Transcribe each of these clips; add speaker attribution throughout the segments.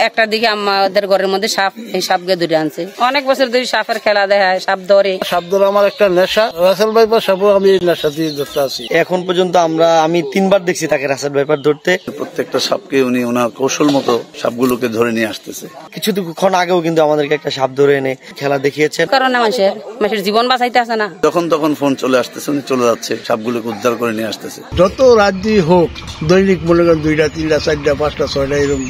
Speaker 1: একটার দিকে আমাদের ঘরের মধ্যে সাপ, এই সাপকে ধরে আনছে। অনেক বছর ধরে সাপের খেলা দেখায়, সাপ ধরে।
Speaker 2: সাপ ধরে আমার একটা নেশা। রাসেল ভাইপার সাপ আমি নেশা দিয়ে ধরতে আছি।
Speaker 3: এখন পর্যন্ত আমি 3 বার দেখছি তাকে রাসেল ভাইপার ধরতে।
Speaker 2: প্রত্যেকটা সাপকে উনি ওনার কৌশল মতো সাপগুলোকে ধরে নিয়ে আসতেছে।
Speaker 3: কিছুক্ষণ আগেও কিন্তু আমাদেরকে একটা সাপ ধরে এনে খেলা দেখিয়েছেন।
Speaker 1: কারণ মানুষের জীবন বাঁচাইতে আসে না,
Speaker 2: যখন তখন ফোন চলে আসতেছে, উনি চলে যাচ্ছে, সাপগুলোকে উদ্ধার করে নিয়ে আসতেছে।
Speaker 4: যত রাজ্যই হোক দৈনিক মনে করেন 2টা 3টা 4টা 5টা 6টা এরকম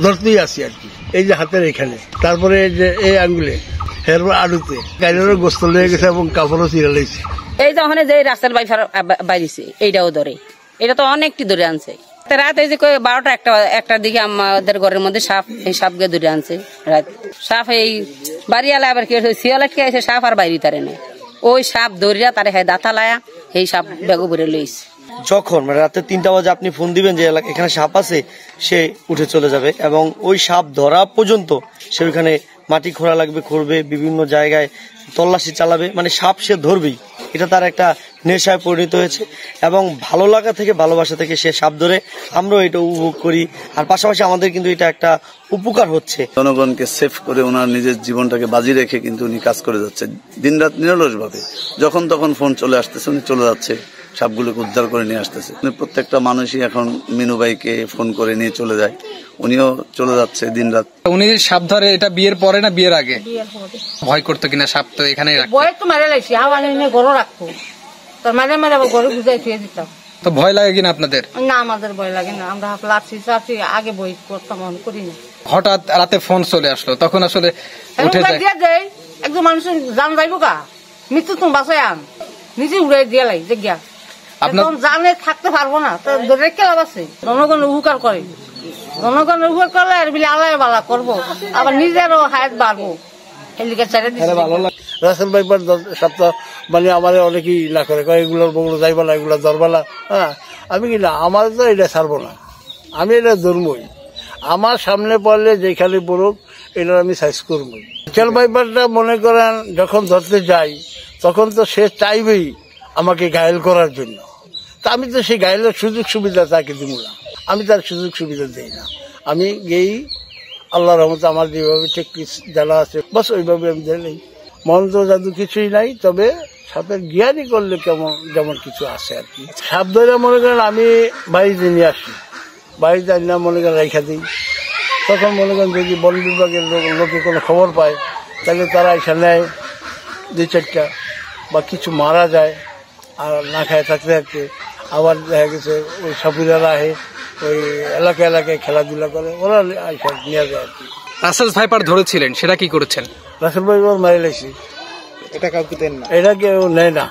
Speaker 4: ধরতেই আসি আর কি। এই যে হাতের এখানে, তারপরে যে এই আঙ্গুলে, হের আড়ুতে গাড়িরও গোস্ত লেগে গেছে এবং কাপড়ও চিরা লেগেছে।
Speaker 1: এই যখন যে রাসেল ভাইপার বাইরেছে, এইটাও ধরে, এটা তো অনেকটি ধরে আনছে। রাত এই যে 12টা একটার দিকে আমাদের ঘরের মধ্যে সাপ, এই সাপকে ধরে আনছে। রাত সাপ এই বাড়িওয়ালা আবার কি শিয়ালা কে আছে, সাপ আর বাইরে তারে নেই, ওই সাপ ধরিয়া তারে খাই দাঁতা লায়া এই সাপ বেগো ভরে লইছে।
Speaker 3: যখন রাতে 3টা বাজে আপনি ফোন দিবেন যে এখানে সাপ আছে, সে উঠে চলে যাবে এবং ওই সাপ ধরা পর্যন্ত সে ওইখানে মাটি খোঁড়া লাগবে, খুঁড়বে, বিভিন্ন জায়গায় তল্লাশি চালাবে, মানে সাপ সে ধরবেই। এটা তার একটা নেশায় পরিণত হয়েছে এবং ভালো লাগা থেকে, ভালোবাসা থেকে সে সাপ ধরে। আমরাও এটা উপভোগ করি, আর পাশাপাশি আমাদের কিন্তু এটা একটা উপকার হচ্ছে।
Speaker 2: জনগণকে সেফ করে ওনার নিজের জীবনটাকে বাজি রেখে কিন্তু উনি কাজ করে যাচ্ছে দিনরাত নিরলস ভাবে। যখন তখন ফোন চলে আসতেছে, উনি চলে যাচ্ছে, সাপগুলোকে উদ্ধার করে নিয়ে আসতেছে। প্রত্যেকটা মানুষই এখন মিনু ভাইকে ফোন করে নিয়ে চলে যায়, উনিও চলে যাচ্ছে দিনরাত।
Speaker 5: উনি সাপ ধরে, এটা বিয়ের পরে না বিয়ের আগে? ভয় করতো কিনা সাপ? তো এখানে
Speaker 6: ভয় তো মারে লাগছে, হাওয়া নিয়ে ঘরে রাখতো, তোর মাঝে মাঝে আবার ঘরে বুঝাই ফিরে দিতাম।
Speaker 5: তো ভয় লাগে কিনা আপনাদের?
Speaker 6: না, আমাদের ভয় লাগে না, আমরা লাচ্ছি চাচ্ছি আগে বই করতাম, করি না।
Speaker 5: হঠাৎ রাতে ফোন চলে আসলো, তখন আসলে উঠে যায়
Speaker 6: একজন মানুষ জান যাইবো গা, মৃত্যু তুমি বাঁচাই আন, নিজে উড়াই দিয়ে লাই যে গিয়া একদম জানে থাকতে পারবো না, তো ধরে কে লাভ আছে? জনগণ উপকার করে, জনগণ উপকার করলে আর বিলে আল্লাহ বালা করবো, আবার নিজেরও হায়াত বাড়বো।
Speaker 4: রাসেল ভাইপার সপ্তাহ মানে আমার অনেকেই না করে, এগুলোর বগুলো যাইবালা, এগুলো ধরবালা। হ্যাঁ, আমি কি না, আমার তো এটা ছাড়বো না, আমি এটা ধরবই। আমার সামনে পড়লে যেখানে পড়ুক এটা আমি সাইজ করবই। রাসেল ভাইপারটা মনে করেন যখন ধরতে যাই, তখন তো সে চাইবেই আমাকে ঘায়েল করার জন্য। তা আমি তো সেই ঘায়েলের সুযোগ সুবিধা তাকে দিব না, আমি তার সুযোগ সুবিধা দিই না। আমি গেই আল্লাহর রহমতে আমার যেভাবে ঠিক জানা আছে বাস ওইভাবে আমি দিলেই। মন্ত্র জাদু কিছুই নাই, তবে সাপের জ্ঞানই করলে কেমন যেমন কিছু আছে আর কি। সাপ ধরে মনে করেন আমি বাড়িতে নিয়ে আসি, বাড়িতে আনি না মনে করেন রেখা দিই। তখন মনে করেন যদি বন বিভাগের লোকে কোনো খবর পায়, তাহলে তারা এসে নেয় 2-4টা, বা কিছু মারা যায় আর না খায় থাকতে থাকতে। আবার দেখা গেছে ওই সাপুরারা আহে, ওই এলাকায় খেলাধুলা করে, ওরা নিয়ে যায় আর কি।
Speaker 5: রাসেল ভাইপার ধরেছিলেন, সেটা কি করেছেন?
Speaker 4: রাসেল ভাইপার মারি লাগছি,
Speaker 3: এটা কাউকে দেন না,
Speaker 4: এটা কেউ নেয় না।